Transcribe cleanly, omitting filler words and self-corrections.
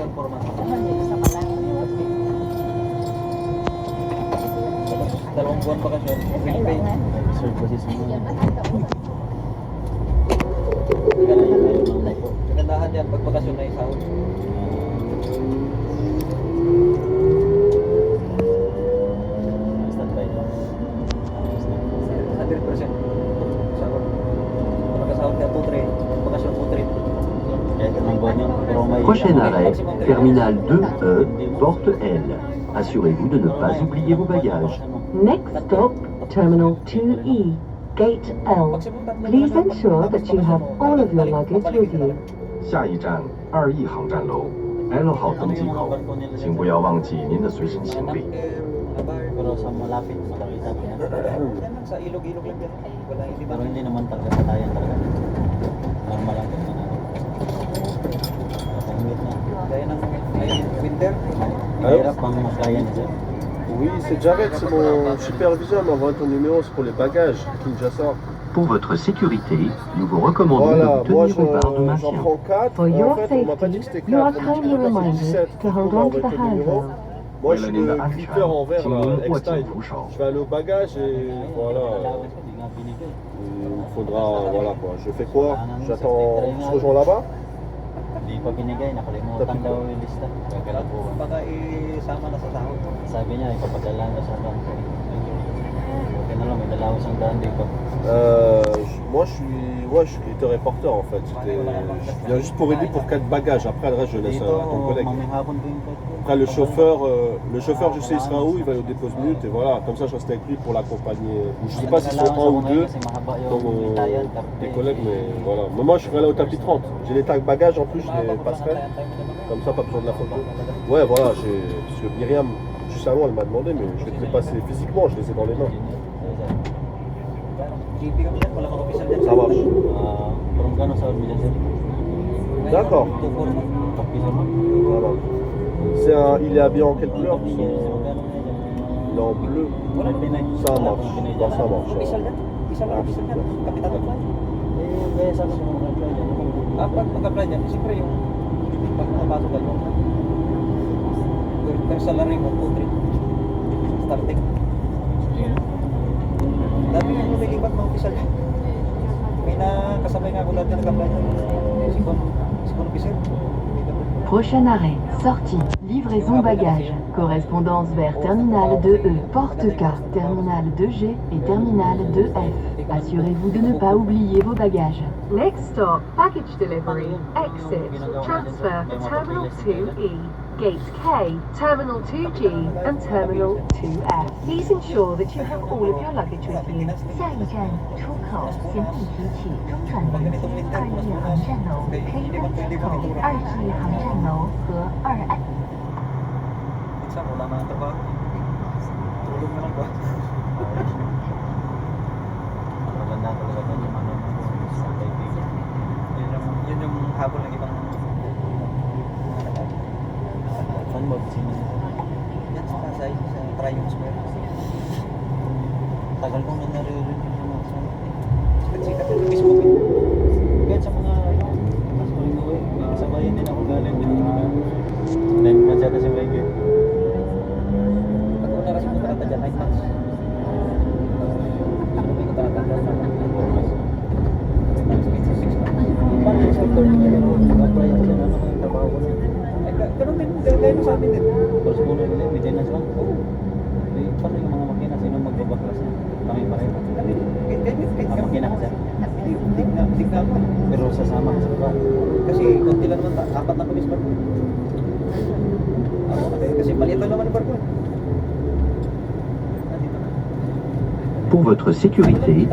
yun, 4 months. Isa pa lang. Dalawang buwan bakasyon. Sa Free iba pay. nga. Reserve kasi sa mga. Ganun lang kayo mga life po. Kagandahan yan, pag bakasyon na isahod. Standby lang. 100%. Sahod. Kung nakasahod ka 2-3, bakasyon 2-3. Kahit anong buwan yun, pero may... Prochain arrêt, terminal 2E, porte L. Assurez-vous de ne pas oublier vos bagages. Next stop, Terminal 2E, Gate L. Please ensure that you have all of your luggage with you. 下一站2E 航站楼 L 号登机口，请不要忘记您的随身行李。 Pero sa malapit, makakita ko yan. Yan lang, sa ilog-ilog lang yan. Wala, hindi ba? Pero hindi naman talaga patayan talaga. Normal lang yung mga napangit na. Gaya ng ngayon, winter. Mahirap pang maslayan siya. Oui, c'est Jared, c'est mon superviseur, m'a envoyé ton numéro, c'est pour les bagages, Kinshasa. Pour votre sécurité, nous vous recommandons Voilà, de moi tenir une barre de j'en maintien. prends 4. For Et en your fait, on m'a pas dit que c'était safety, you are 4. kindly reminded to hold on to the handrail. Moi je 为了 suis 您的 le 安全 clipper en verre 请 là, 您握紧 X-Style. 扶手。 Je vais aller au bagage et voilà. Hindi nga binigay. Il me faudra, voilà quoi. Je fais quoi? J'attends, on se rejoint là-bas? Hindi pa binigay, nakalimutan daw yung lista. Gagalabuhan. Baka isama na sa sahod. Sabi niya, ipapadala na sa banko. Okay na lang, may dalawa siyang daan dito. Moi je suis guetteur et porteur en fait. Je viens juste pour aider pour 4 bagages. Après le reste je laisse Dito, à ton collègue. mamayang hapon ko yung pwede. Après le chauffeur je sais il sera où, il va aller au dépose minute et voilà, comme ça je reste avec lui pour l'accompagner. Je sais pas s'ils sont un ou deux comme des collègues mais voilà. Mais moi je serai là au tapis 30. J'ai les tags bagages en plus, je les passerai. Comme ça pas besoin de la photo. Ouais voilà, parce que Myriam, juste avant elle m'a demandé mais je vais te les passer physiquement, je les ai dans les mains. GP kami dyan, walang official dyan. Ça marche. From gano'n sa Ormilian City? D'accord. 2-4 months. Kapisa mo? Voilà. Il est habillé en quelle couleur? Il est en bleu. Wala Ça marche. Bon, ça marche. official dyan. Official na official dyan. Kapitan ng flight. Eh, kaya sabi ko mga apply dyan. Pag mag-apply dyan, siyempre yung pag nakapasok ka yung per salary mo, 2-3. Starting. Dati nga lumilipat mga official dyan. May nakasabay nga ako dati nag-apply dyan. Sikon official. Prochain arrêt, sortie, livraison bagages, correspondance vers terminal 2E, porte K, terminal 2G et terminal 2F. Assurez-vous de ne pas oublier vos bagages. Next stop, package delivery, exit, transfer to terminal 2E, gate K, terminal 2G and terminal 2F. Please ensure that you have all of your luggage with you. 下一站出口行李提取中转连接2E 航站楼，可以登出口2G 航站楼和2F。 Minsan wala na ang trabaho. Tulog na lang ba? Maganda talaga dyan yung ano, sa kaibigan. Yun yung habol ng ibang Saan mo? Sino? yan sa Pasay, sa Triumph Square. Tagal kong na naririnig yung mga saan. Sikat-sikat yung Facebook eh. Kahit sa mga ano, mas maling uwi, may kasabayan din ako galing din ako. Dahil masyado si Mike. Pag una kasi punta ka dyan, night match. Hindi ko talaga dyan. Paano yung sector niya yun? Mag-apply ako dyan, ano yung trabaho ko niya? Ganun din, gaya sa amin din. Tapos muna nila, maintenance lang. Oo. Eh, paano yung mga makina? Sino magbabaklas niya? Kami pa rin. Ang makina kasi. Hindi nga ako. Pero sasama ka sa iba. Kasi konti lang naman, 4 na kami sa barko. Kasi maliit lang naman yung barko. Pour votre sécurité,